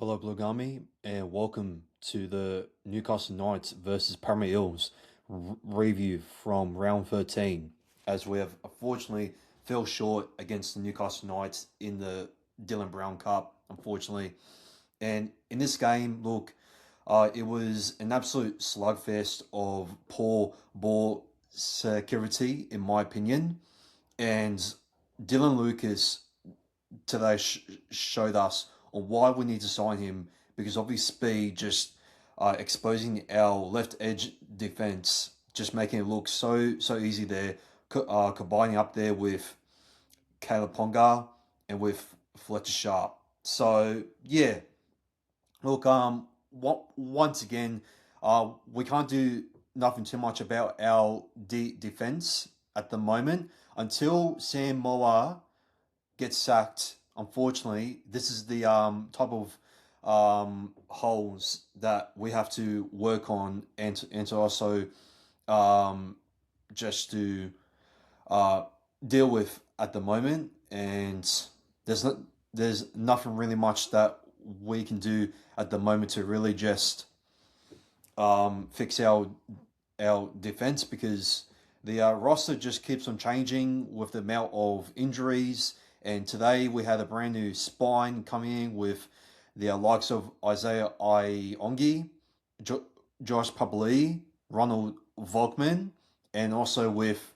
Hello, Blue Gummy, and welcome to the Newcastle Knights versus Parramatta Eels review from round 13. As we have unfortunately fell short against the Newcastle Knights in the Dylan Brown Cup, unfortunately. And in this game, look, it was an absolute slugfest of poor ball security, in my opinion. And Dylan Lucas today showed us on why we need to sign him because of his speed, just exposing our left edge defense, just making it look so easy there, combining up there with Caleb Ponga and with Fletcher Sharp. So yeah, look, once again, we can't do nothing too much about our defense at the moment until Sam Moa gets sacked. Unfortunately, this is the type of holes that we have to work on and to also um, just to uh, deal with at the moment. And there's not there's nothing really much that we can do at the moment to really just fix our defense because the roster just keeps on changing with the amount of injuries. And today we had a brand new spine coming in with the likes of Isaiah Iongi, Josh Papali, Ronald Volkman, and also with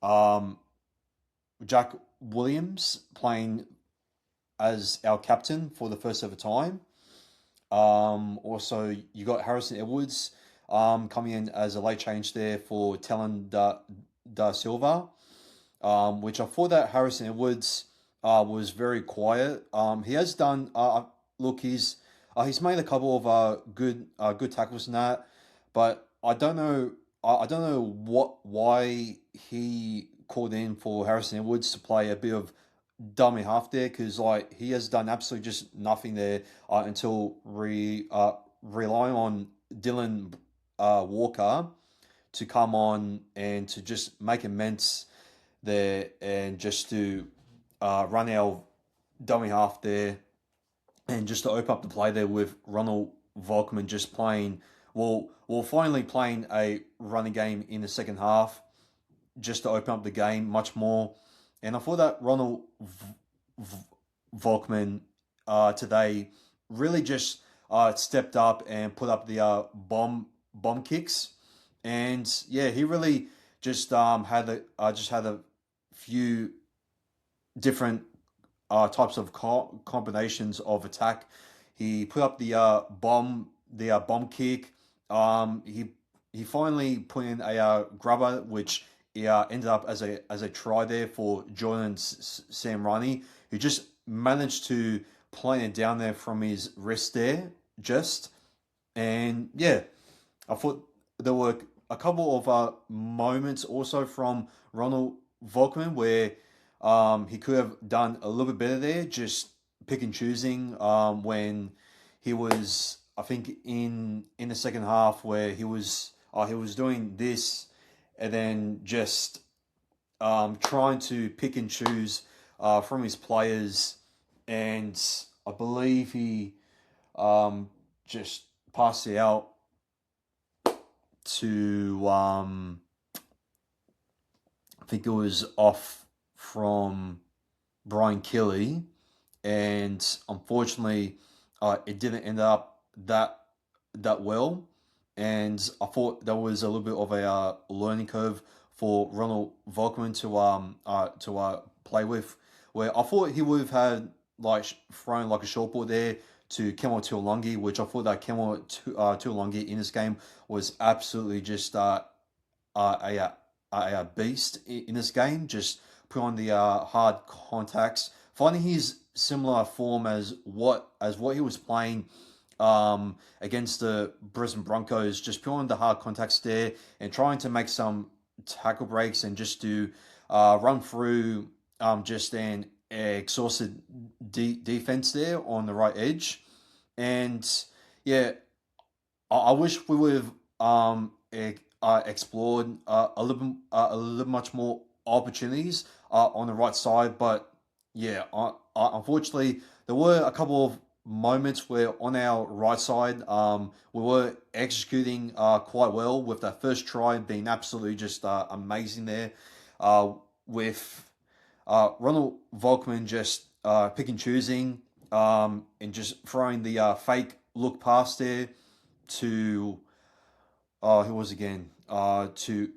um, Jack Williams playing as our captain for the first ever time. Also, you got Harrison Edwards coming in as a late change there for Talon da Silva, which I thought that Harrison Edwards was very quiet. He has done look he's made a couple of good tackles in that, but I don't know why he called in for Harrison Edwards to play a bit of dummy half there because like he has done absolutely just nothing there until relying on Dylan Walker to come on and to just make immense there and just to run our dummy half there and just to open up the play there with Ronald Volkman just playing finally playing a running game in the second half just to open up the game much more. And I thought that Ronald Volkman today really just stepped up and put up the bomb kicks, and yeah, he really just had a few different types of combinations of attack. He put up the bomb kick. He finally put in a grubber, which ended up as a try there for Jordan Sam Ronnie, who just managed to plane it down there from his wrist there, just and yeah, I thought there were a couple of moments also from Ronald Volkman where he could have done a little bit better there, just pick and choosing when he was, I think, in the second half where he was doing this and then just trying to pick and choose from his players, and I believe he just passed it out to I think it was off from Brian Kelly, and unfortunately, it didn't end up that well. And I thought that was a little bit of a learning curve for Ronald Volkman to play with, where I thought he would have had like thrown like a short ball there to Kemo Tuolungi, which I thought that Kemo Tuolungi in this game was absolutely just a, a beast in this game. Just put on the hard contacts, finding his similar form as what he was playing against the Brisbane Broncos, just put on the hard contacts there and trying to make some tackle breaks and just to run through just an exhausted defense there on the right edge. And yeah, I wish we would have explored a little much more opportunities on the right side. But yeah, unfortunately, there were a couple of moments where on our right side, we were executing quite well with that first try being absolutely just amazing there. Uh, with Ronald Volkman just pick and choosing and just throwing the fake look pass there to who was again to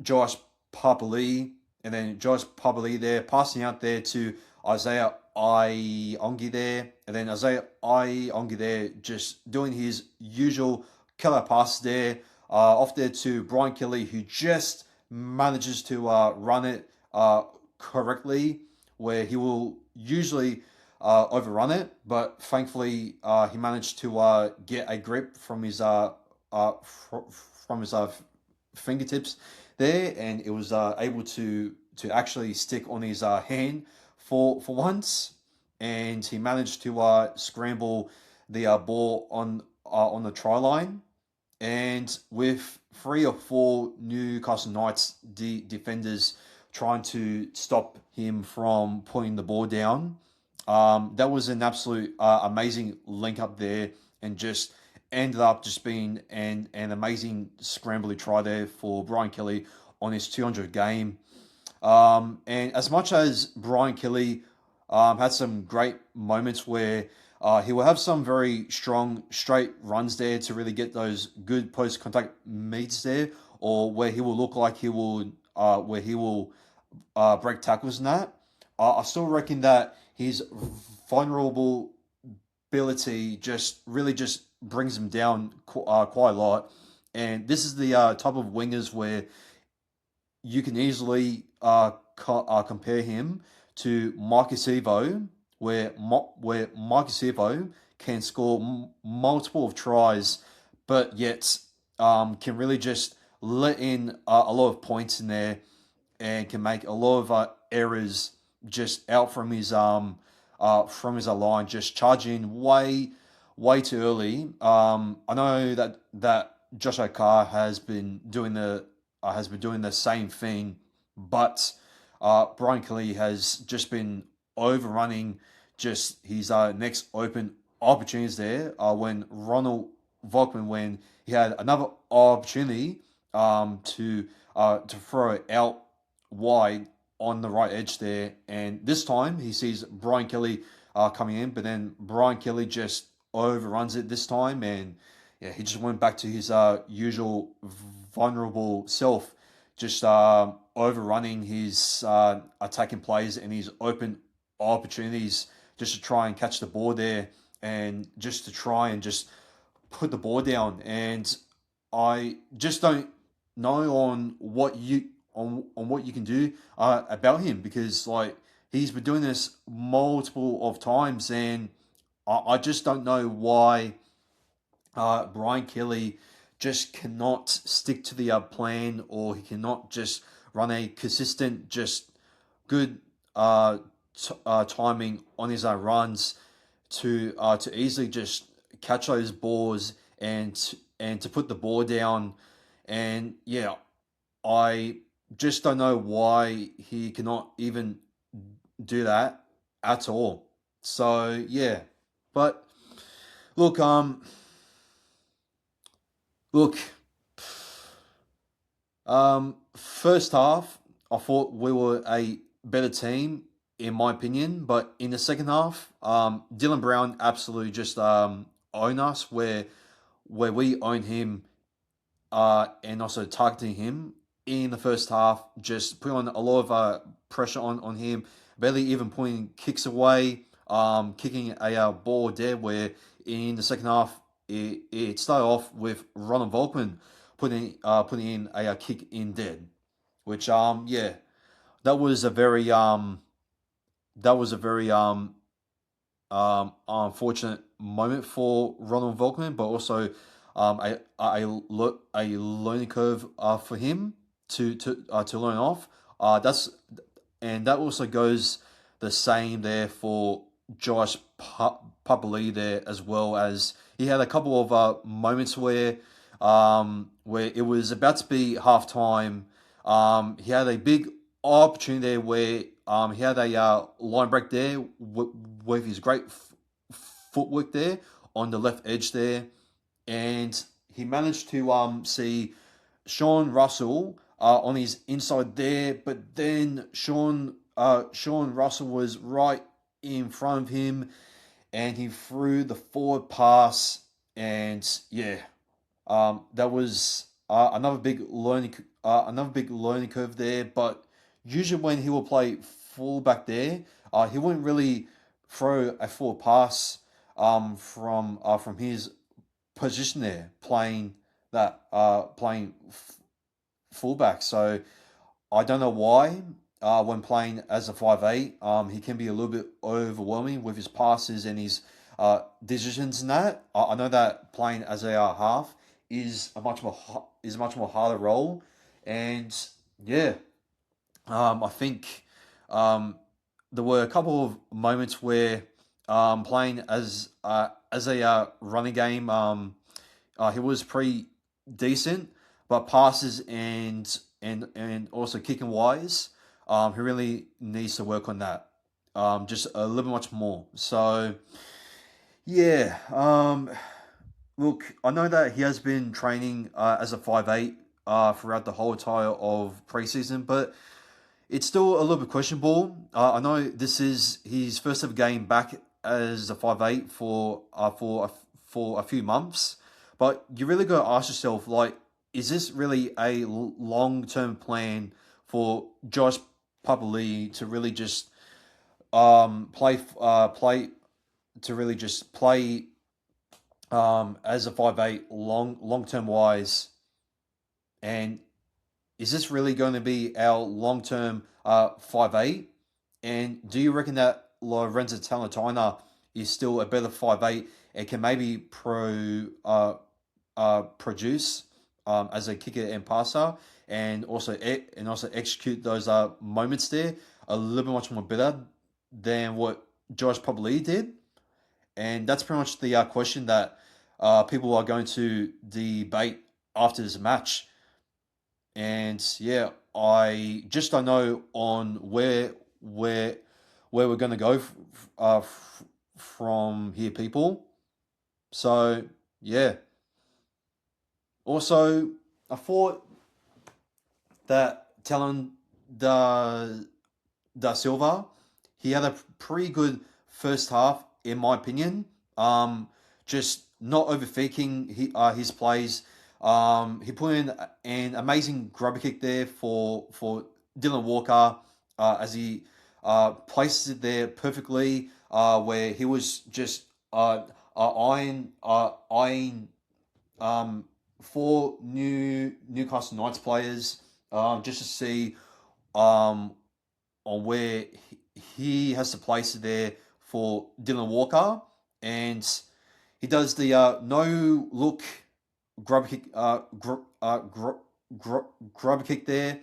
Josh Papali, and then Josh Papali there passing out there to Isaiah Iongi there, and then Isaiah Iongi there just doing his usual killer pass there off there to Brian Kelly, who just manages to run it correctly, where he will usually overrun it, but thankfully he managed to get a grip from his fingertips there, and it was able to actually stick on his hand for once, and he managed to scramble the ball on the try line, and with three or four Newcastle Knights defenders trying to stop him from putting the ball down. That was an absolute amazing link up there, and just ended up just being an amazing scrambly try there for Brian Kelly on his 200 game. And as much as Brian Kelly had some great moments where he will have some very strong straight runs there to really get those good post contact meets there, or where he will look like where he will break tackles and that. I still reckon that his vulnerable ability just really just brings him down quite a lot. And this is the type of wingers where you can easily compare him to Marcus Evo, where Marcus Evo can score multiple of tries, but yet can really just let in a lot of points in there, and can make a lot of errors just out from his line, just charging way too early. I know that Josh Okar has been doing the same thing, but Brian Kelly has just been overrunning just his next open opportunities there. When Ronald Volkman, when he had another opportunity to throw it out wide on the right edge there, and this time he sees Brian Kelly coming in, but then Brian Kelly just overruns it this time, and yeah, he just went back to his usual vulnerable self, just overrunning his attacking plays and his open opportunities just to try and catch the ball there, and just to try and just put the ball down. And I just don't know on what you can do about him, because like he's been doing this multiple of times, and I just don't know why Brian Kelly just cannot stick to the plan, or he cannot just run a consistent, just good timing on his runs to easily just catch those balls, and to put the ball down. And yeah, I just don't know why he cannot even do that at all. So yeah, but look, look, first half, I thought we were a better team, in my opinion. But in the second half, Dylan Brown absolutely just owned us, where we own him, and also targeting him in the first half, just putting on a lot of pressure on him, barely even putting kicks away, kicking a ball dead, where in the second half, it started off with Ronald Volkman putting in a kick in dead, which yeah, that was a very that was a very unfortunate moment for Ronald Volkman, but also a learning curve for him to learn off. That's and that also goes the same there for Josh Papali there, as well. As he had a couple of moments where it was about to be half time. He had a big opportunity there where he had a line break there with his great footwork there on the left edge there, and he managed to see Sean Russell on his inside there, but then Sean Russell was right in front of him, and he threw the forward pass, and yeah, that was another big learning curve there. But usually when he will play fullback there, he wouldn't really throw a forward pass from his position there, playing fullback. So I don't know why. When playing as a 5'8", he can be a little bit overwhelming with his passes and his decisions and that. I know that playing as a half is a much more harder role, and yeah, I think there were a couple of moments where playing as a running game, he was pretty decent, but passes and also kicking wise, he really needs to work on that. Just a little much more. So yeah, look, I know that he has been training as a 5'8" throughout the whole entire of preseason, but it's still a little bit questionable. I know this is his first ever game back as a 5'8" for a few months, but you really got to ask yourself, like, is this really a long term plan for Josh Papali'i to really just play to really just play as a 5'8" long term wise, and is this really going to be our long term 5'8"? And do you reckon that Lorenzo Talatona is still a better 5'8" and can maybe produce as a kicker and passer, and also execute those moments there a little bit much more better than what Josh Papali'i did? And that's pretty much the question that people are going to debate after this match. And yeah, I just don't know on where we're going to go from here, people. So yeah. Also, I thought that Talon da Silva, he had a pretty good first half, in my opinion. Just not overthinking his plays. He put in an amazing grubber kick there for Dylan Walker as he places it there perfectly, where he was just eyeing four Newcastle Knights players, just to see um, on where he has to place it there for Dylan Walker, and he does the no look grub kick, grub kick there,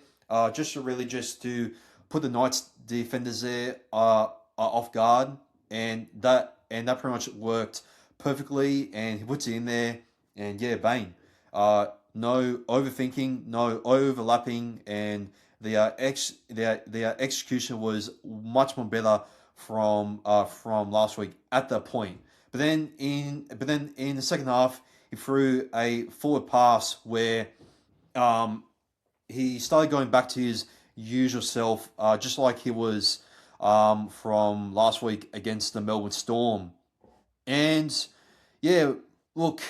just to really just to put the Knights defenders there off guard, and that pretty much worked perfectly, and he puts it in there, and yeah, bang. No overthinking, no overlapping, and the execution was much more better from last week at that point. But then in the second half, he threw a forward pass where um, he started going back to his usual self, just like he was from last week against the Melbourne Storm. And yeah, look,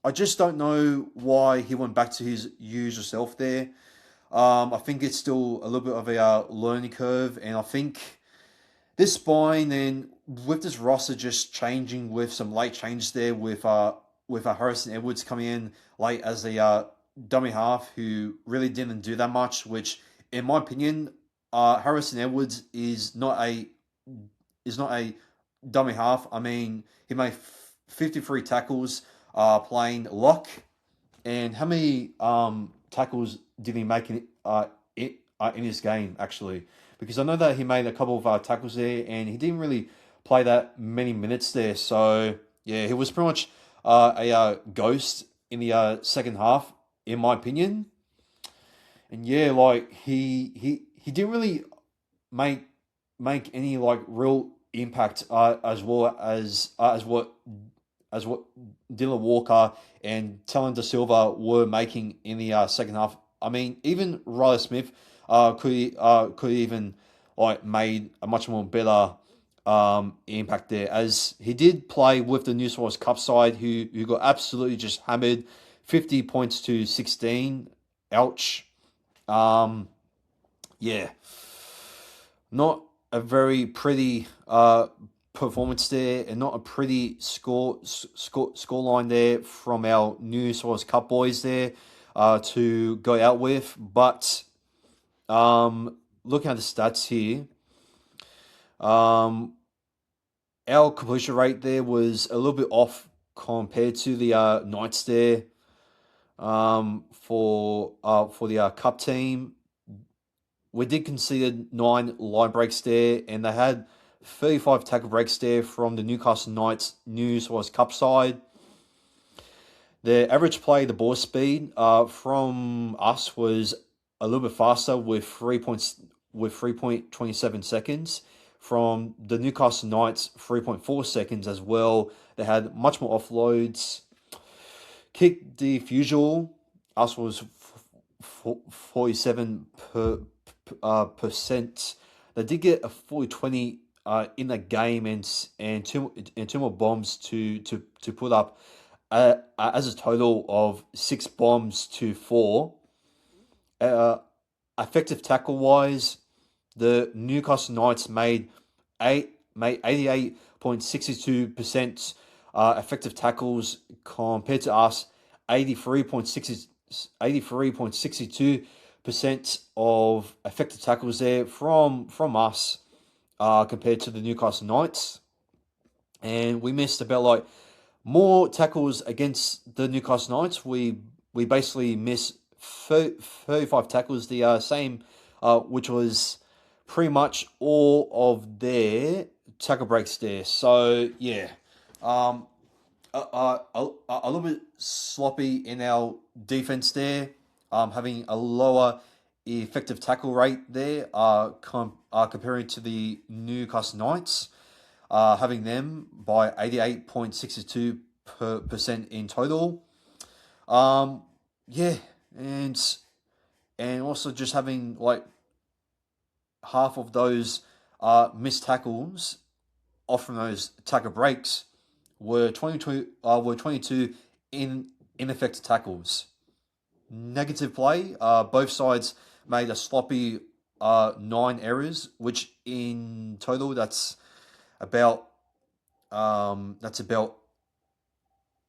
I just don't know why he went back to his usual self there. I think it's still a little bit of a learning curve, and I think this spine and with this roster just changing with some late changes there with Harrison Edwards coming in late as a dummy half who really didn't do that much. Which, in my opinion, Harrison Edwards is not a dummy half. I mean, he made 53 tackles playing lock, and how many tackles did he make in his game, actually? Because I know that he made a couple of tackles there, and he didn't really play that many minutes there. So, yeah, he was pretty much a ghost in the second half, in my opinion. And yeah, like he didn't really make make any like real impact as what Dylan Walker and Talon Da Silva were making in the second half. I mean, even Riley Smith could even like made a much more better impact there, as he did play with the New South Wales Cup side, who got absolutely just hammered, 50 points to 16. Ouch. Um, yeah, not a very pretty performance there, and not a pretty score line there from our New South Wales Cup boys there to go out with. But looking at the stats here, um, our completion rate there was a little bit off compared to the Knights there for the Cup team. We did concede 9 line breaks there, and they had 35 tackle breaks there from the Newcastle Knights New South Wales Cup side. Their average play, the ball speed from us was a little bit faster with 3.27 seconds. From the Newcastle Knights, 3.4 seconds as well. They had much more offloads. Kick defusal, us was 47 percent. They did get a 40-20 in the game, and two more bombs to put up as a total of 6 bombs to 4. Effective tackle wise, the Newcastle Knights made 88.62% effective tackles compared to us 83.62% of effective tackles there from us compared to the Newcastle Knights. And we missed about like more tackles against the Newcastle Knights. We basically missed 35 tackles, the same, which was pretty much all of their tackle breaks there. So yeah, a little bit sloppy in our defense there, having a lower effective tackle rate there, comparing to the Newcastle Knights, having them by 88.62% in total. Yeah, and also just having like half of those missed tackles off from those tackle breaks were 22 ineffective tackles. Negative play. Both sides made a sloppy 9 errors, which in total that's about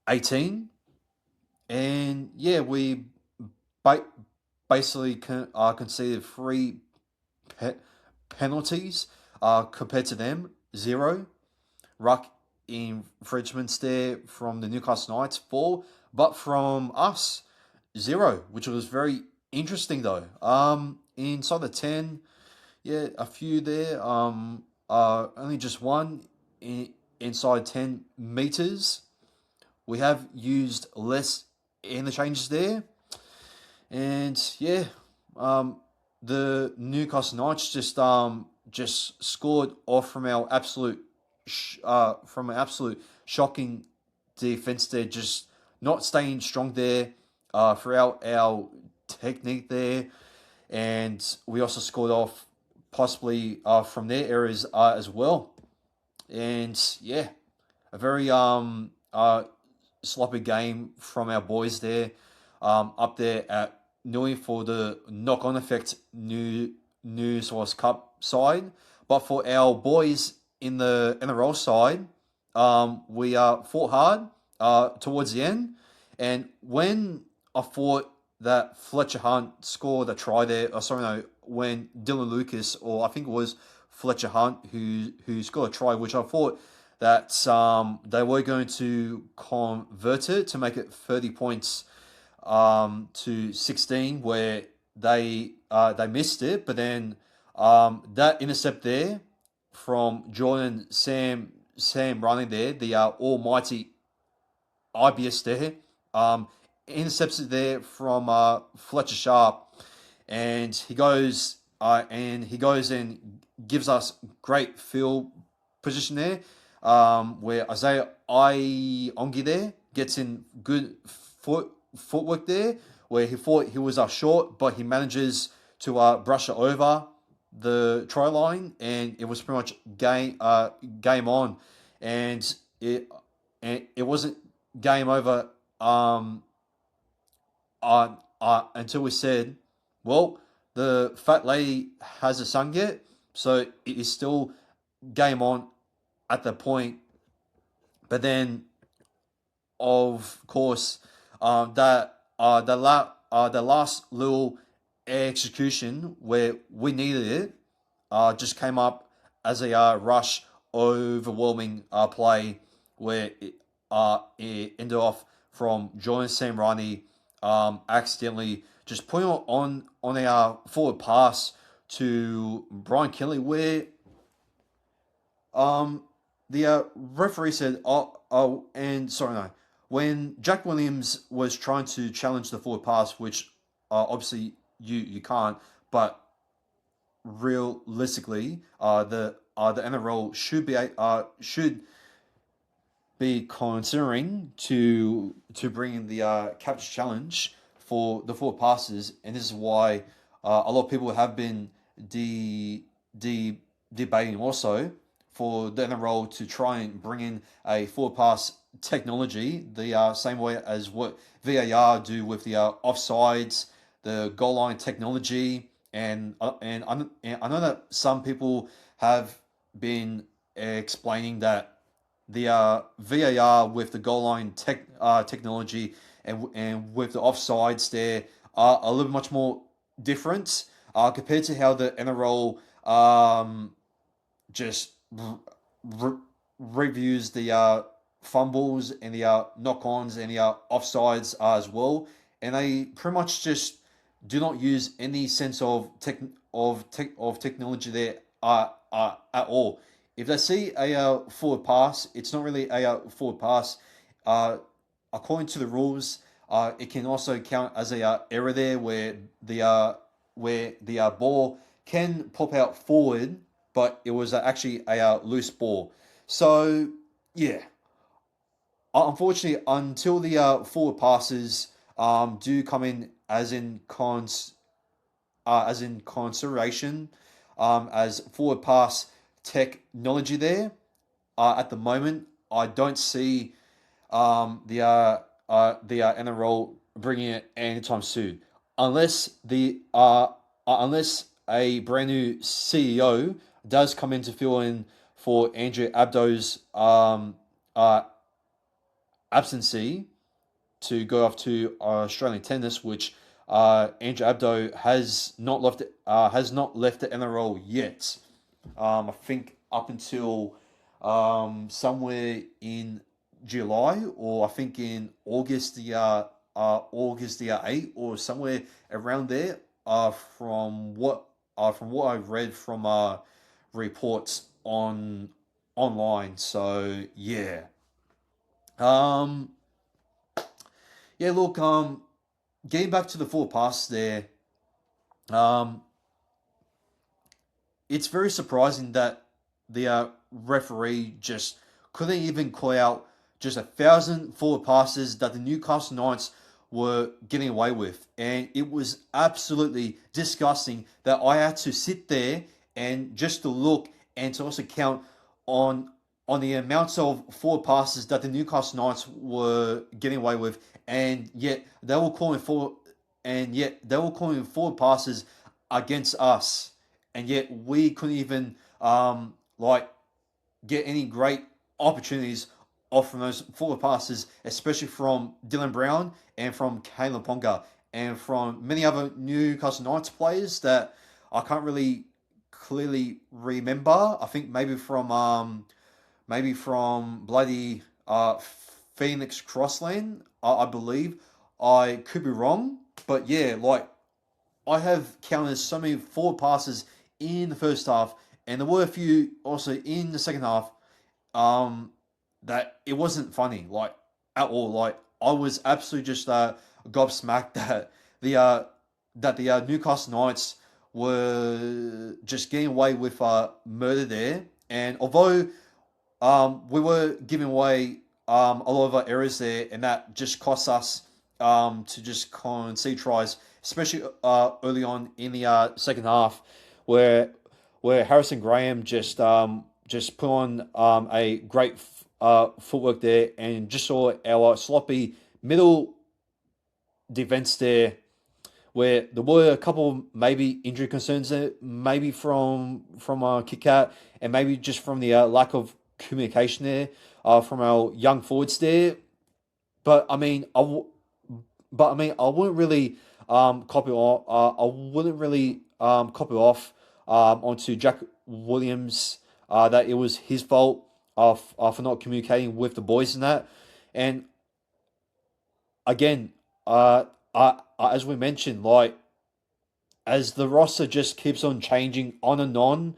18. And yeah, we basically conceded 3 penalties compared to them, 0. Ruck infringements there from the Newcastle Knights, 4, but from us, 0, which was very interesting though. Inside the 10, yeah, a few there. Only just one inside 10 meters. We have used less interchanges there, and yeah, the Newcastle Knights just scored off from our absolute shocking defense there, just not staying strong there throughout our technique there, and we also scored off possibly from their areas as well, and yeah, a very sloppy game from our boys there, up there at Nui for the knock-on effect New South Wales Cup side. But for our boys in the NRL side, we fought hard towards the end, and when I thought that Fletcher Hunt scored a try there, when Dylan Lucas, or I think it was Fletcher Hunt who scored a try, which I thought that they were going to convert it to make it 30 points to 16, where they missed it. But then that intercept there from Jordan Sam running there, the almighty IBS there, intercepts it there from Fletcher Sharp, and he goes and gives us great field position there, where Isaiah Iongi there gets in good footwork there, where he thought he was short, but he manages to brush it over the try line, and it was pretty much game on, and it wasn't game over until we said, well, the fat lady has a son yet, so it is still game on at the point. But then, of course, the last little execution where we needed it just came up as a rush, overwhelming play where it ended off from Jordan Samrani accidentally just putting on a forward pass to Brian Kelly, where the referee said, and sorry, no, when Jack Williams was trying to challenge the forward pass, which obviously you can't, but realistically, the NRL should be considering to bring in the capture challenge for the forward passes, and this is why a lot of people have been debating also for the NRL to try and bring in a forward pass technology, the same way as what VAR do with the offsides, the goal line technology, and I know that some people have been explaining that the VAR with the goal line technology and with the offsides there are a little much more different compared to how the NRL just reviews the fumbles and the knock-ons and the offsides as well, and they pretty much just do not use any sense of technology there at all. If they see a forward pass, it's not really a forward pass. According to the rules, it can also count as a error there where the ball can pop out forward, but it was actually a loose ball. So yeah, unfortunately, until the forward passes do come in as in consideration as forward pass technology there. At the moment, I don't see the NRL bringing it anytime soon, unless a brand new CEO does come in to fill in for Andrew Abdo's absentee to go off to Australian tennis, which Andrew Abdo has not left the NRL yet. I think up until somewhere in July, or I think in August August the 8th, or somewhere around there. From what I've read from reports online. So yeah. Um yeah, look, getting back to the full pass there, um it's very surprising that the referee just couldn't even call out just 1,000 forward passes that the Newcastle Knights were getting away with. And it was absolutely disgusting that I had to sit there and just to look and to also count on the amounts of forward passes that the Newcastle Knights were getting away with, and yet they were calling forward passes against us, and yet we couldn't even like get any great opportunities off from those forward passes, especially from Dylan Brown and from Caleb Ponga and from many other Newcastle Knights players that I can't really clearly remember. I think maybe from bloody Phoenix Crossland, I believe. I could be wrong, but yeah, like I have counted so many forward passes in the first half, and there were a few also in the second half. That it wasn't funny, like at all. Like I was absolutely just gobsmacked that the Newcastle Knights were just getting away with murder there. And although we were giving away a lot of our errors there, and that just cost us to just concede tries, especially early on in the second half, where Harrison Graham just put on a great footwork there, and just saw our sloppy middle defense there, where there were a couple maybe injury concerns there, maybe from kick out, and maybe just from the lack of communication there from our young forwards there. But I mean, I wouldn't really copy off. I wouldn't really copy off onto Jack Williams that it was his fault for not communicating with the boys and that. And again, as we mentioned, like as the roster just keeps on changing on and on,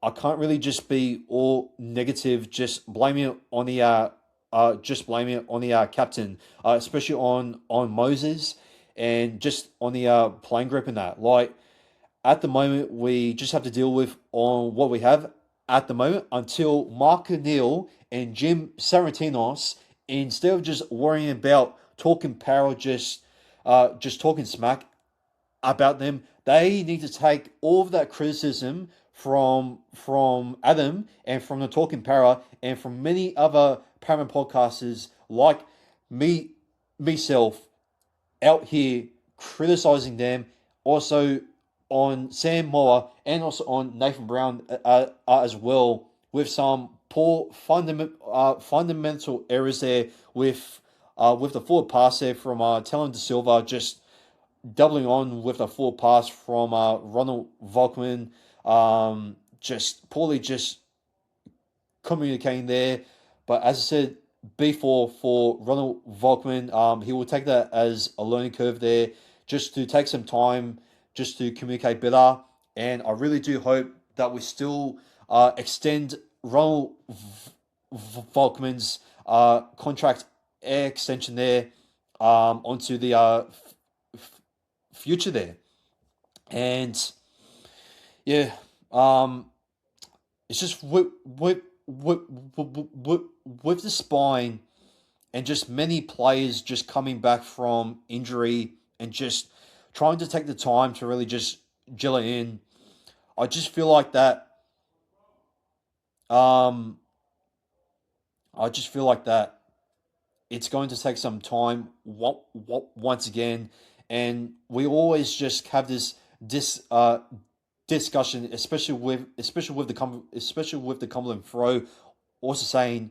I can't really just be all negative, just blaming it on the captain, especially on Moses, and just on the playing group and that. Like at the moment, we just have to deal with on what we have at the moment until Mark O'Neill and Jim Sarantinos, instead of just worrying about talking power, just talking smack about them, they need to take all of that criticism from Adam and from the Talking Para and from many other Paramount podcasters like me myself out here criticizing them, also on Sam Moore and also on Nathan Brown as well, with some poor fundamental errors there with the forward pass there from Talon De Silva, just doubling on with the forward pass from Ronald Volkman, just poorly just communicating there. But as I said before, for Ronald Volkman, he will take that as a learning curve there, just to take some time, just to communicate better. And I really do hope that we still extend Ronald Volkman's contract extension there onto the future there. And yeah, it's just with the spine and just many players just coming back from injury and just trying to take the time to really just gel it in. I just feel like that. Um, I just feel like that it's going to take some time once again, and we always just have this discussion, especially with the Cumberland Throw, also saying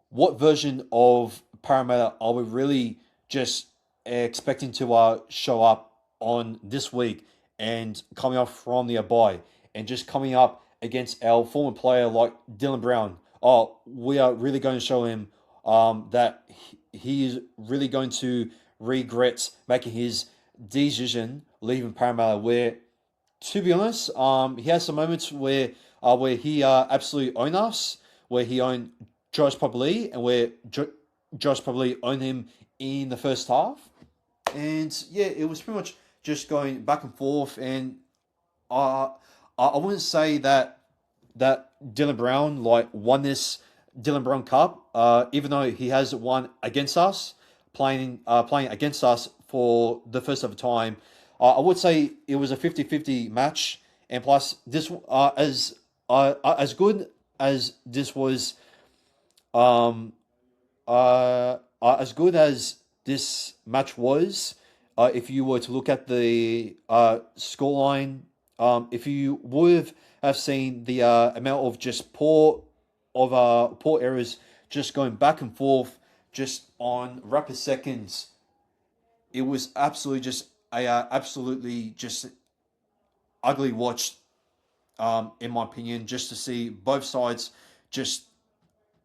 what version of Parramatta are we really just expecting to show up on this week and coming off from the bye and just coming up against our former player like Dylan Brown. Oh, we are really going to show him that he is really going to regret making his decision leaving Parramatta. Where, to be honest, he has some moments where he absolutely owned us, where he owned Josh Papali, and where Josh Papali owned him in the first half. And yeah, it was pretty much just going back and forth. And uh, I wouldn't say that Dylan Brown like won this Dylan Brown Cup, even though he has won against us, playing against us for the first ever time. I would say it was a 50-50 match, and plus this as good as this was, um, as good as this match was, if you were to look at the scoreline, if you would have seen the amount of just poor errors just going back and forth just on rapid seconds, it was absolutely just ugly watch, in my opinion, just to see both sides just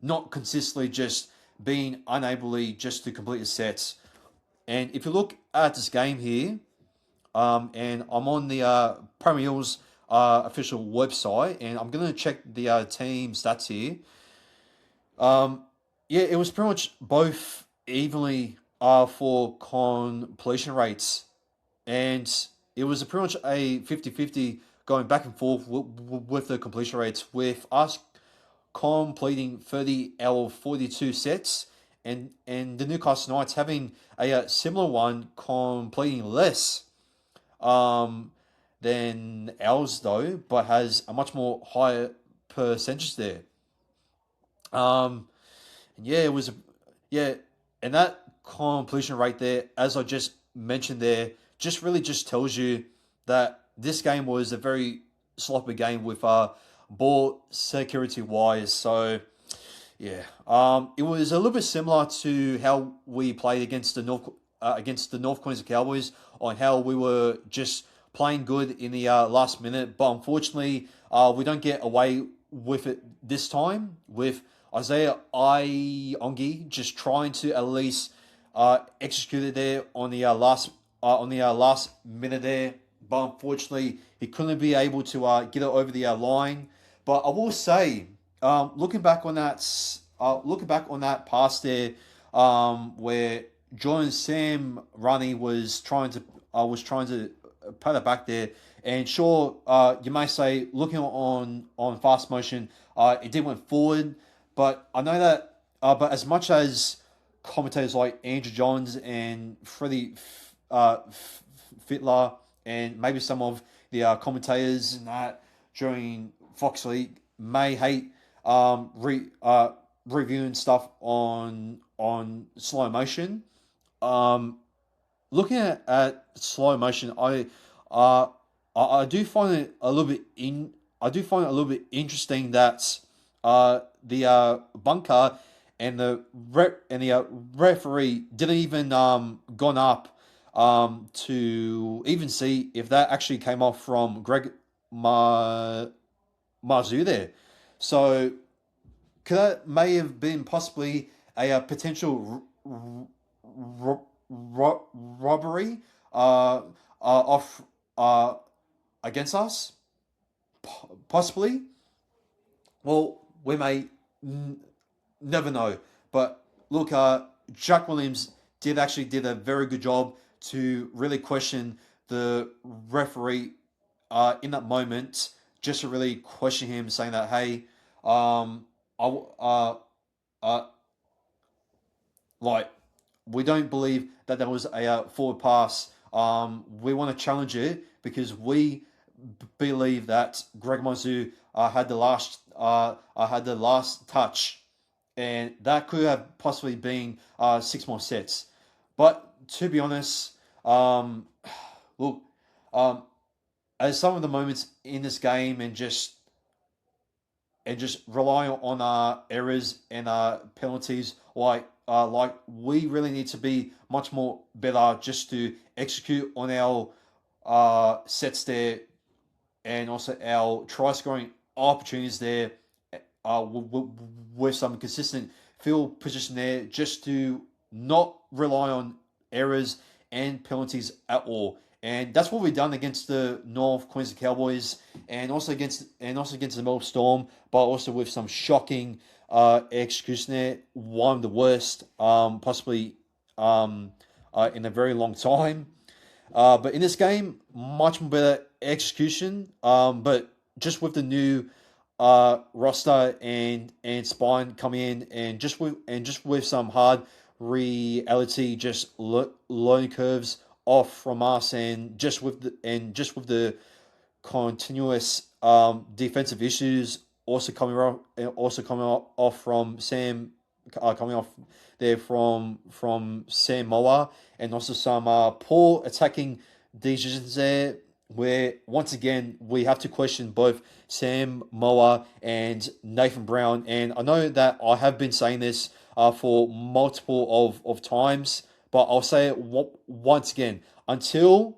not consistently just being unably just to complete the sets. And if you look at this game here, and I'm on the Premier Eels official website, and I'm going to check the team stats here. Yeah, it was pretty much both evenly for completion rates, and it was pretty much a 50-50 going back and forth with the completion rates, with us completing 30 out of 42 sets, and the Newcastle Knights having a similar one, completing less um, than ours though, but has a much more higher percentage there. Um, yeah, it was, yeah, and that completion rate there, as I just mentioned there, just really just tells you that this game was a very sloppy game with ball security wise. So yeah, it was a little bit similar to how we played against the North Queensland Cowboys, on how we were just playing good in the last minute, but unfortunately, we don't get away with it this time with Isaiah Iongi just trying to at least execute it there on the last minute there, but unfortunately, he couldn't be able to get it over the line. But I will say, looking back on that pass there, where Jordan Sam Runny was trying to put it back there, and sure, you may say looking on fast motion, it did went forward, but I know that, but as much as commentators like Andrew Johns and Freddie Fitler, and maybe some of the commentators and that during Fox League may hate reviewing stuff on slow motion. Um, Looking at slow motion, uh, I do find it a little bit I do find it a little bit interesting that the bunker and the referee didn't even gone up to even see if that actually came off from Greg Ma, Marzu there. So could that may have been possibly a potential robbery off against us, possibly. Well, we may n- never know. But look, Jack Williams did a very good job to really question the referee in that moment, just to really question him, saying that, hey, I uh, like, we don't believe that there was a forward pass. We want to challenge it because we believe that Greg Monzu had the last touch, and that could have possibly been six more sets. But to be honest, look, um, as some of the moments in this game, and just rely on errors and penalties. Like we really need to be much more better just to execute on our sets there, and also our try scoring opportunities there, with some consistent field position there, just to not rely on errors and penalties at all. And that's what we've done against the North Queensland Cowboys, and also against the Melbourne Storm, but also with some shocking execution there. One of the worst, possibly in a very long time. But in this game, much more better execution. But just with the new roster and spine coming in, and just with some hard reality, just learning curves off from us, just with the continuous defensive issues also coming off from Sam, coming off there from Sam Moa, and also some poor attacking decisions there. Where once again we have to question both Sam Moa and Nathan Brown, and I know that I have been saying this for multiple of times, but I'll say it once again until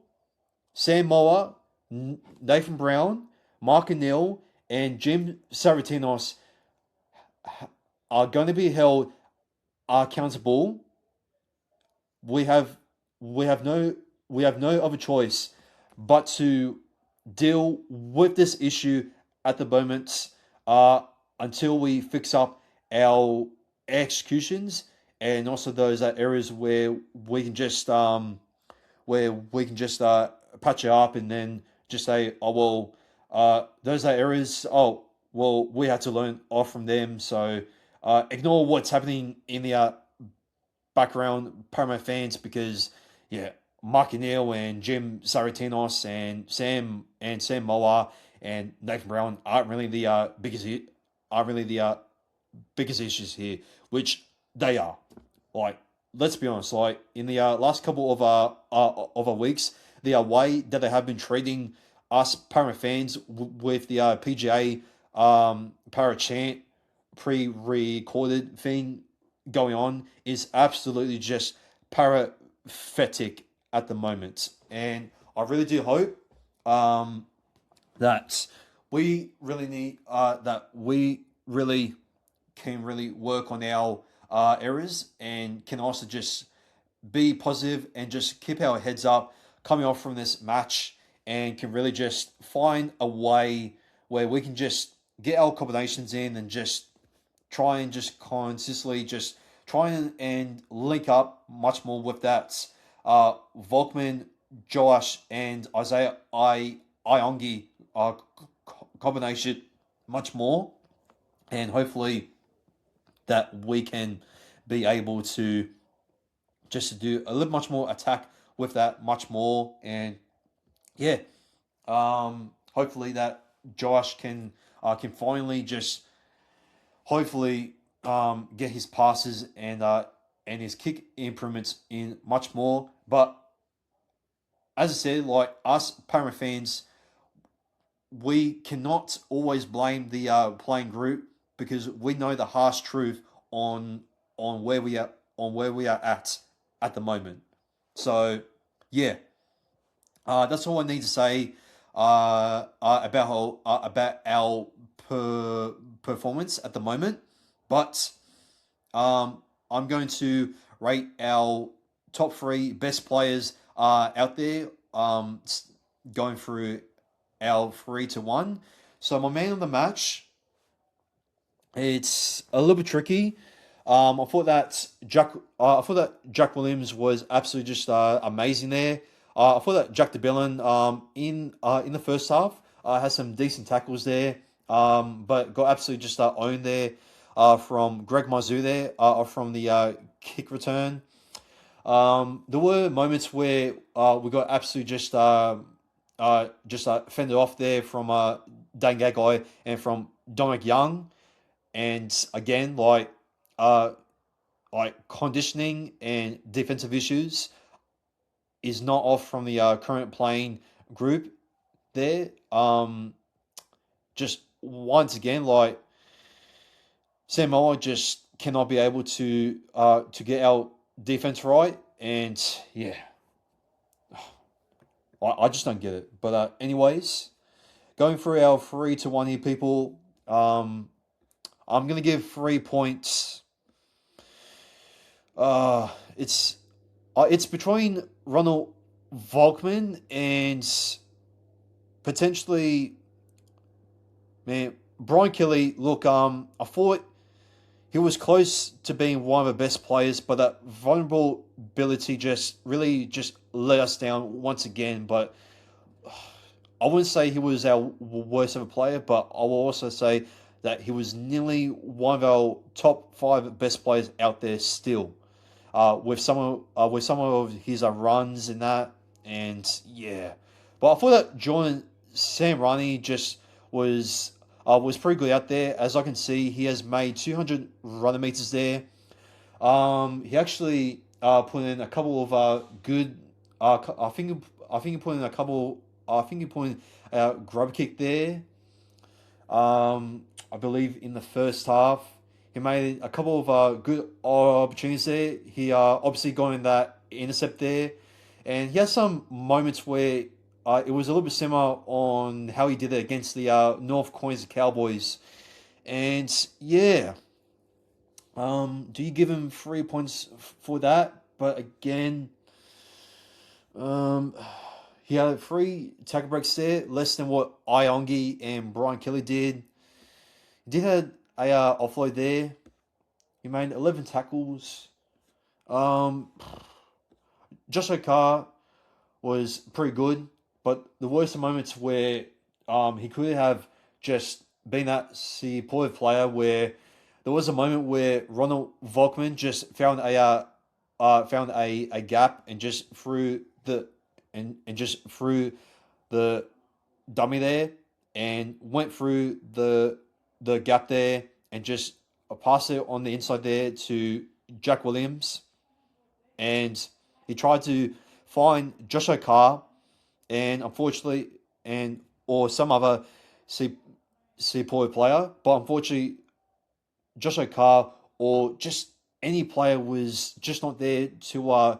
Sam Moa, Nathan Brown, Mark Neal, and Jim Saratinos are going to be held accountable. We have we have no we have no other choice but to deal with this issue at the moment, uh, until we fix up our executions, and also those areas where we can just patch it up, and then just say, oh well, those are areas. Oh, well, we had to learn off from them. So ignore what's happening in the background, Parma fans, because yeah, Mike Neal and Jim Saratinos and Sam Moa and Nathan Brown aren't really the biggest issues here, which they are. Like, let's be honest. Like in the last couple of weeks, the way that they have been treating us Parma fans with the PGA para chant pre-recorded thing going on is absolutely just parathetic at the moment, and I really do hope that we really can really work on our errors and can also just be positive and just keep our heads up coming off from this match and can really just find a way where we can just get our combinations in and just try and just consistently just try and link up much more with that Volkman, Josh, and Isaiah Iongi combination much more, and hopefully that we can be able to just do a little much more attack with that much more, and yeah, hopefully that Josh can finally just hopefully get his passes and his kick improvements in much more. But as I said, like us Parma fans, we cannot always blame the playing group because we know the harsh truth on where we are at the moment. So yeah, that's all I need to say about our performance at the moment. But I'm going to rate our top three best players out there. Going through our 3 to 1. So my man of the match, it's a little bit tricky. I thought that Jack Williams was absolutely just amazing there. I thought that Jack DeBellin in the first half has some decent tackles there, but got absolutely just owned there from Greg Mazu there from the kick return. There were moments where we got absolutely just fended off there from Dan Gagai and from Dominic Young, and again uh, like conditioning and defensive issues is not off from the current playing group there. Just once again, like Samoa just cannot be able to get our defense right, and yeah, I just don't get it. But anyways, going through our 3 to 1 here, people. I'm gonna give 3 points. Uh, it's it's between Ronald Volkman and potentially, man, Brian Kelly. Look, I thought he was close to being one of the best players, but that vulnerability just really just let us down once again. But I wouldn't say he was our worst ever player, but I will also say that he was nearly one of our top five best players out there still. With some of his runs and that, and yeah. But I thought that Jordan Sam Rani just was pretty good out there. As I can see, he has made 200 runner meters there. He actually put in a couple of good. I think he put in a couple. I think he put in a grub kick there. I believe in the first half, he made a couple of good opportunities there. He obviously got in that intercept there, and he has some moments where it was a little bit similar on how he did it against the North Queensland Cowboys. And yeah, do you give him 3 points for that? But again, um, he had three tackle breaks there, less than what Iongi and Brian Kelly did. He did have a offload there. He made 11 tackles. Um, Joshua Carr was pretty good, but there were some moments where he could have just being that supportive player where there was a moment where Ronald Volkman just found a gap and just threw the dummy there and went through the gap there and just passed it on the inside there to Jack Williams, and he tried to find Josh O'Carr and unfortunately and or some other C Sepoy player, but unfortunately Josh O'Carr or just any player was just not there to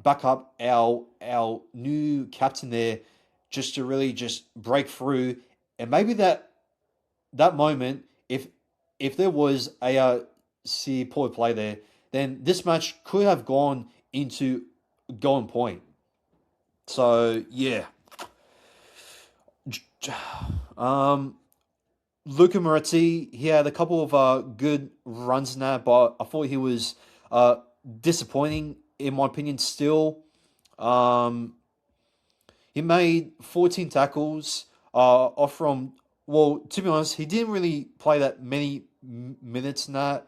back up our new captain there, just to really just break through. And maybe that moment, if there was a Sepoy play there, then this match could have gone into going point. So yeah, um, Luca Moretti, he had a couple of good runs in that, but I thought he was uh, disappointing in my opinion. Still, um, he made 14 tackles off from. Well, to be honest, he didn't really play that many minutes in that.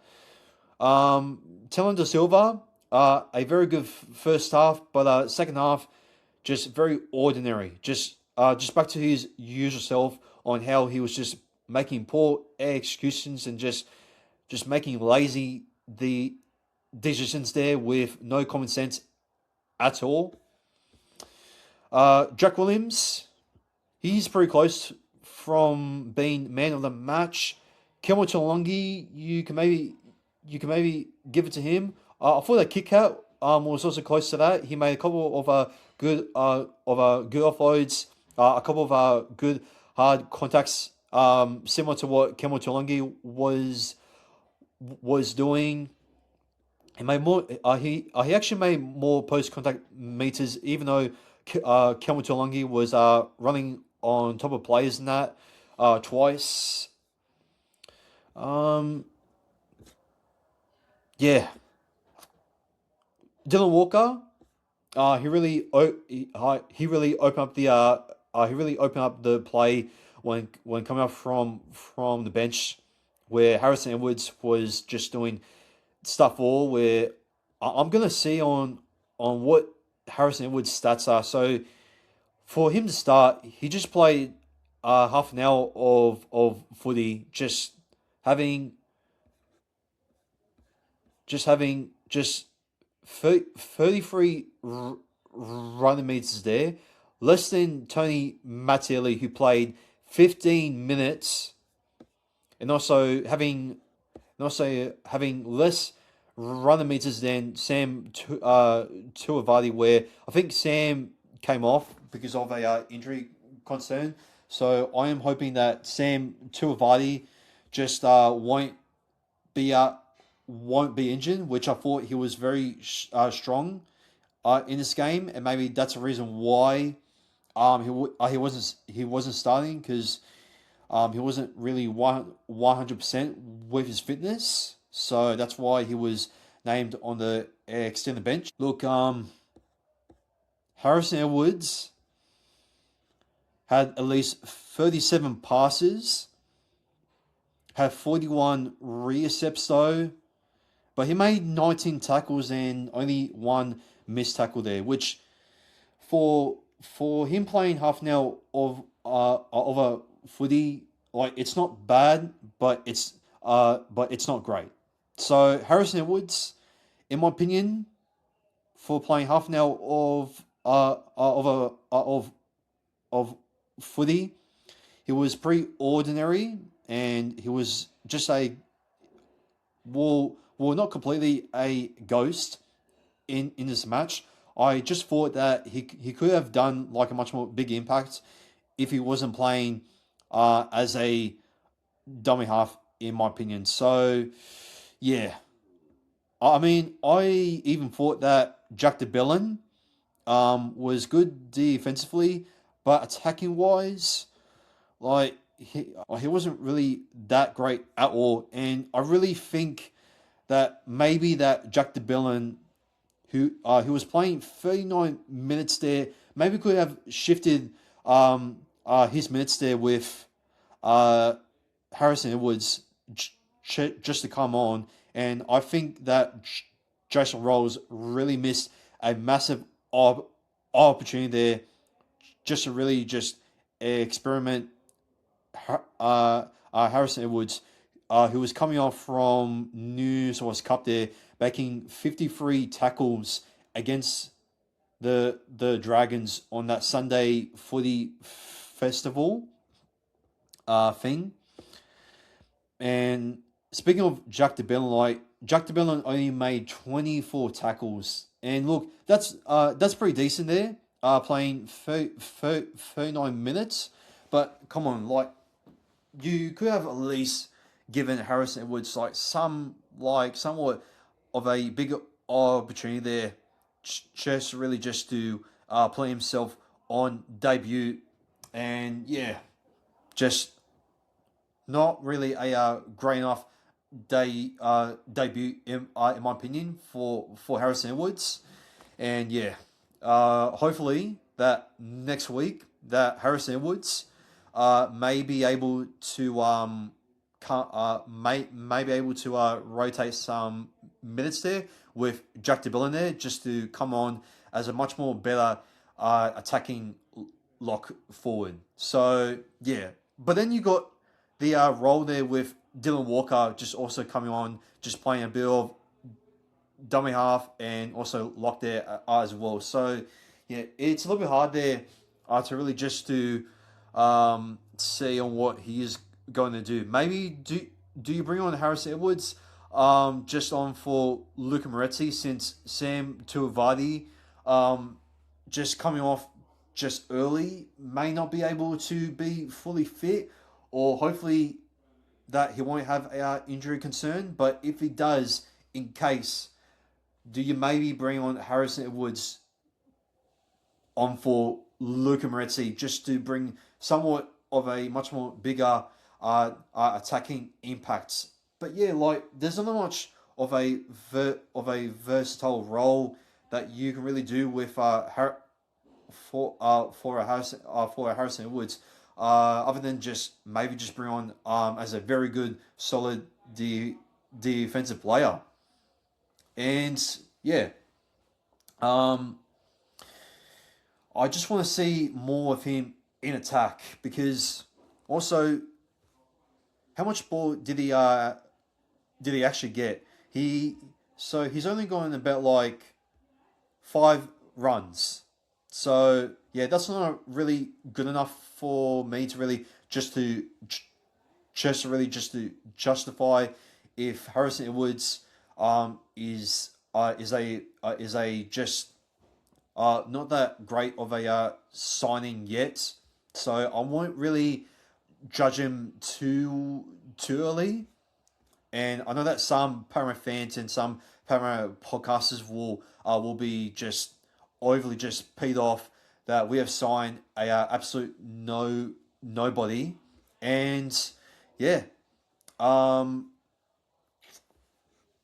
Telon De Silva, a very good first half, but second half just very ordinary. Just back to his usual self on how he was just making poor executions and just making lazy the decisions there with no common sense at all. Jack Williams, he's pretty close from being man of the match. Kelmo Chalongi, you can maybe give it to him. I thought that kick out was also close to that. He made a couple of good offloads, a couple of good hard contacts, similar to what Kelmo Chalongi was doing. He made more. He actually made more post contact meters, even though Kelmo Chalongi was running on top of players in that twice. Um, yeah, Dylan Walker. He really opened up the play when coming up from the bench, where Harrison Edwards was just doing stuff all. Where I'm gonna see on what Harrison Edwards' stats are. So for him to start, he just played half an hour of footy, having having just 33 running meters there, less than Tony Mattielli, who played 15 minutes, and also having less running meters than Sam Tuivasa, where I think Sam came off because of a injury concern. So I am hoping that Sam Tuivasa just be uh, won't be injured, which I thought he was very strong in this game, and maybe that's the reason why he wasn't starting, because he wasn't really 100% with his fitness, so that's why he was named on the extended bench. Look, Harrison Edwards had at least 37 passes, had 41 recepts though, but he made 19 tackles and only one missed tackle there, which for him playing half an hour of a footy, like, it's not bad, but it's not great. So Harrison Edwards, in my opinion, for playing half an hour of footy, he was pretty ordinary, and he was just not completely a ghost in this match. I just thought that he could have done like a much more big impact if he wasn't playing as a dummy half, in my opinion. So yeah, I mean, I even thought that Jack DeBellin was good defensively, but attacking wise, like, he wasn't really that great at all. And I really think that maybe that Jack DeBellin, who was playing 39 minutes there, maybe could have shifted his minutes there with Harrison Edwards just to come on, and I think that Jason Rolls really missed a massive opportunity there just to really just experiment Harrison Edwards, who was coming off from New South Wales Cup there, making 53 tackles against the Dragons on that Sunday footy festival thing. And speaking of Jack DeBellin, Jack DeBellin only made 24 tackles, and look, that's pretty decent there. Playing 39 minutes, but come on, you could have at least given Harrison Edwards somewhat of a bigger opportunity there, just really just to play himself on debut, and yeah, just not really a great enough debut in my opinion for Harrison Edwards, and yeah, hopefully that next week that Harrison Edwards may be able to may be able to rotate some minutes there with Jack DeBellin there, just to come on as a much more better attacking lock forward. So yeah, but then you got the role there with Dylan Walker just also coming on, just playing a bit of dummy half and also lock there as well. So yeah, it's a little bit hard there to really just to see on what he is going to do. Maybe do you bring on Harrison Edwards just on for Luca Moretti, since Sam Tuivasa just coming off just early may not be able to be fully fit, or hopefully that he won't have a injury concern. But if he does, in case, do you maybe bring on Harrison Edwards on for Luca Moretti just to bring somewhat of a much more bigger attacking impact? But yeah, there's not much of a versatile role that you can really do with for a Harrison Edwards, other than just maybe just bring on as a very good solid defensive player. And yeah, I just want to see more of him in attack, because also, how much ball did he actually get? He's only going about 5 runs. So yeah, that's not really good enough for me to really just to justify if Harrison Edwards is a just not that great of a signing yet. So I won't really judge him too early. And I know that some Parramatta fans and some Parramatta podcasters will be just overly just peed off that we have signed a absolute nobody, and yeah,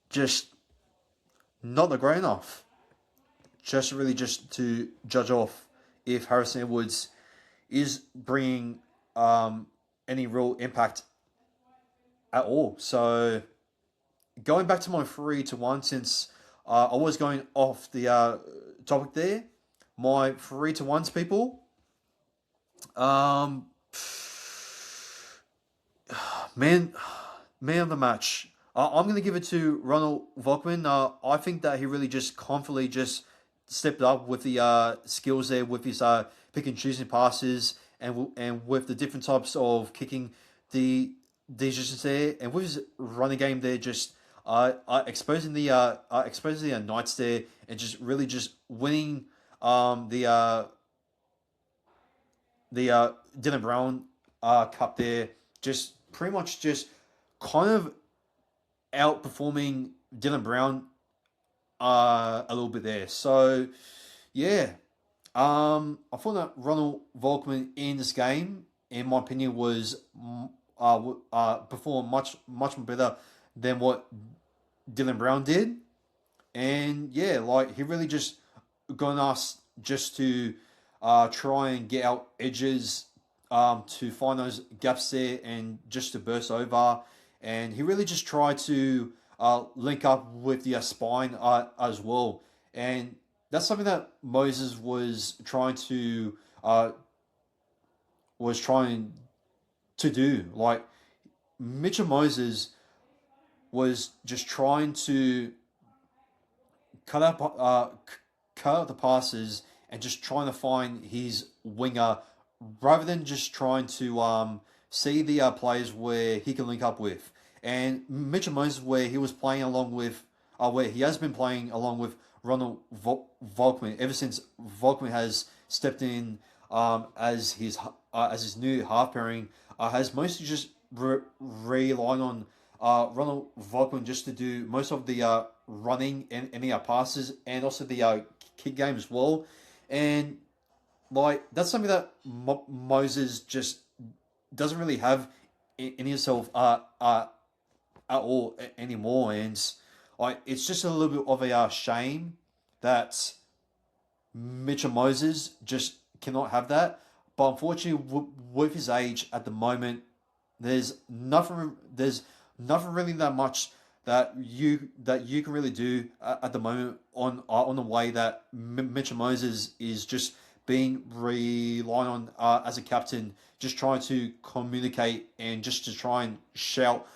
just not the great enough. Just really just to judge off if Harrison Edwards is bringing any real impact at all. So going back to my 3-1, since I was going off the topic there, my 3-1s, people. Man of the match. I'm going to give it to Ronald Volkman. I think that he really just confidently just stepped up with the skills there, with his pick and choosing passes, and with the different types of kicking the decisions there, and with his running game there, just exposing the Knights there, and just really just winning the Dylan Brown Cup there, just pretty much just kind of outperforming Dylan Brown a little bit there. So yeah, I thought that Ronald Volkman in this game, in my opinion, was performed much more better than what Dylan Brown did, and yeah, he really just got us just to try and get our edges to find those gaps there and just to burst over. And he really just tried to link up with the spine as well. And that's something that Moses uh, was trying to do. Like Mitchell Moses was just trying to cut up cut out the passes and just trying to find his winger rather than just trying to see the players where he can link up with. And Mitchell Moses, where he was playing along with, where he has been playing along with Ronald Volkman ever since Volkman has stepped in as his new half pairing, has mostly just relied on Ronald Volkman just to do most of the running and the passes and also the kick game as well. And like that's something that Moses just doesn't really have in himself at all anymore. And like it's just a little bit of a shame that Mitchell Moses just cannot have that. But unfortunately, with his age at the moment, there's nothing. There's nothing really that much that you can really do at the moment on the way that Mitchell Moses is just being relied on as a captain, just trying to communicate and just to try and shout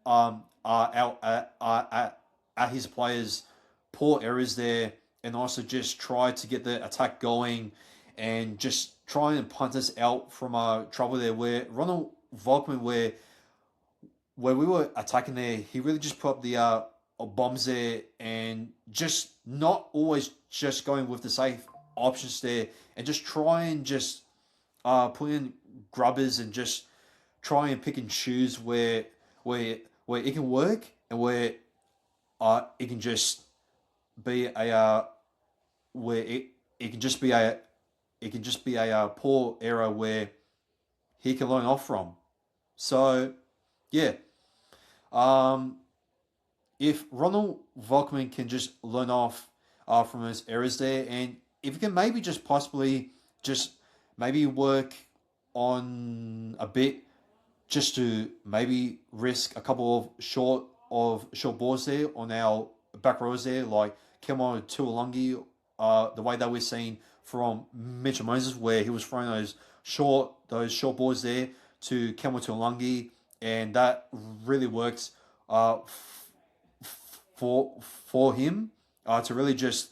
out at his players poor errors there, and also just try to get the attack going and just try and punt us out from trouble there. Where Ronald Volkman, where we were attacking there, he really just put up the bombs there and just not always just going with the safe options there and just try and just put in grubbers and just try and pick and choose where it can work and where it can just be a where it can just be a poor error where he can learn off from. So yeah, um, if Ronald Volkman can just learn off from his errors there, and if he can maybe just possibly just maybe work on a bit just to maybe risk a couple of short balls there on our back rows there, like Kelmo Tuolungi, the way that we're seeing from Mitchell Moses, where he was throwing those short balls there to Kelmo Tuolungi, and that really worked for him to really just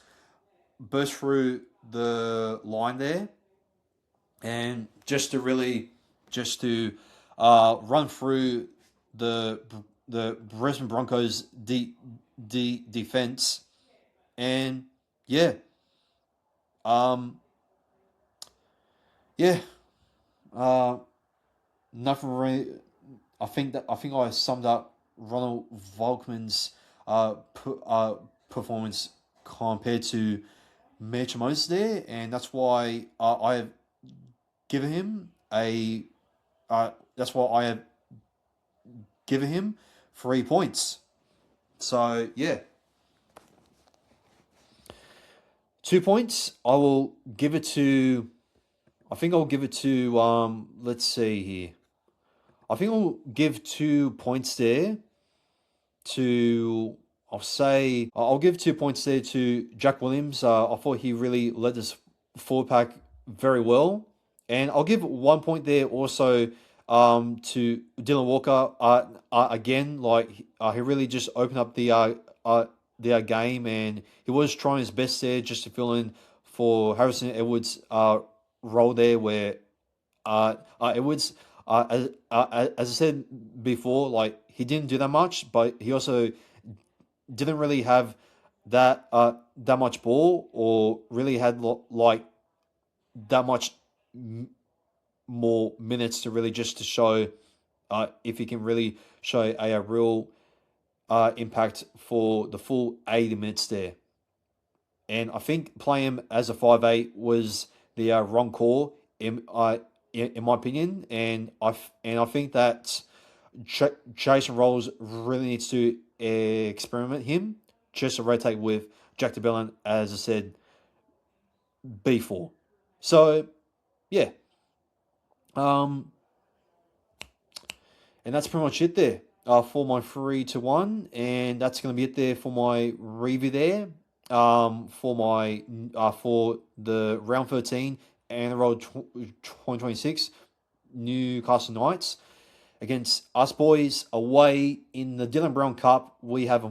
burst through the line there and just to run through the Brisbane Broncos defense. And yeah, um, yeah, uh, nothing really. I think I summed up Ronald Volkman's performance compared to Mitch Moses there, and that's why I have given him a. That's why I have given him 3 points. So yeah, 2 points. I will give it to. I think I'll give it to. Let's see here. I think I'll give 2 points there to. I'll give 2 points there to Jack Williams. I thought he really led this forward pack very well, and I'll give 1 point there also to Dylan Walker. Again, like he really just opened up the game, and he was trying his best there just to fill in for Harrison Edwards' role there, where Edwards, as I said before, like he didn't do that much, but he also didn't really have that much ball or really had like that much more minutes to really just to show if he can really show a real impact for the full 80 minutes there. And I think playing him as a 5'8" was the wrong call in my opinion. And I think that Jason Rolls really needs to experiment him just to rotate with Jack DeBellin, as I said before. So yeah, Um, and that's pretty much it there for my 3 to 1. And that's going to be it there for my review there for the round 13 NRL 2026 Newcastle Knights against us boys away in the Dylan Brown Cup. We have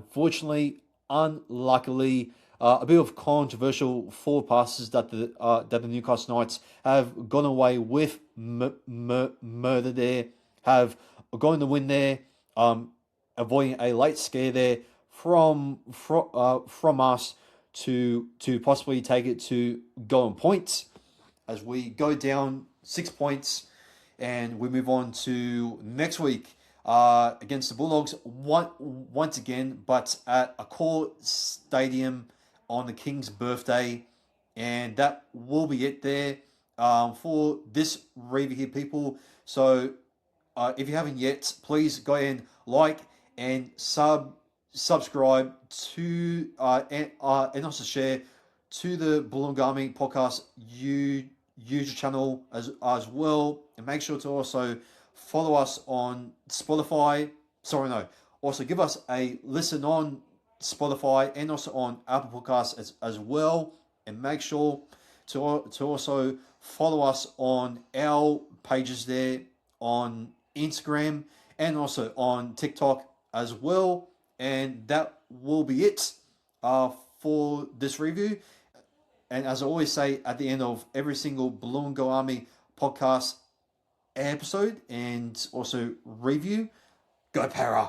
unluckily, a bit of controversial forward passes that the Newcastle Knights have gone away with murder there, have gone to win there, avoiding a late scare there from us to possibly take it to golden points as we go down 6 points and we move on to next week against the Bulldogs once again, but at a core stadium on the King's birthday. And that will be it there for this review here, people. So if you haven't yet, please go and like and subscribe to and also share to the Bulungami podcast YouTube channel as well, and make sure to also follow us on Spotify. Sorry, no. Also, give us a listen on Spotify and also on Apple Podcasts as well, and make sure to also follow us on our pages there on Instagram and also on TikTok as well. And that will be it for this review. And as I always say at the end of every single Blue and Go Army podcast episode and also review, go Para!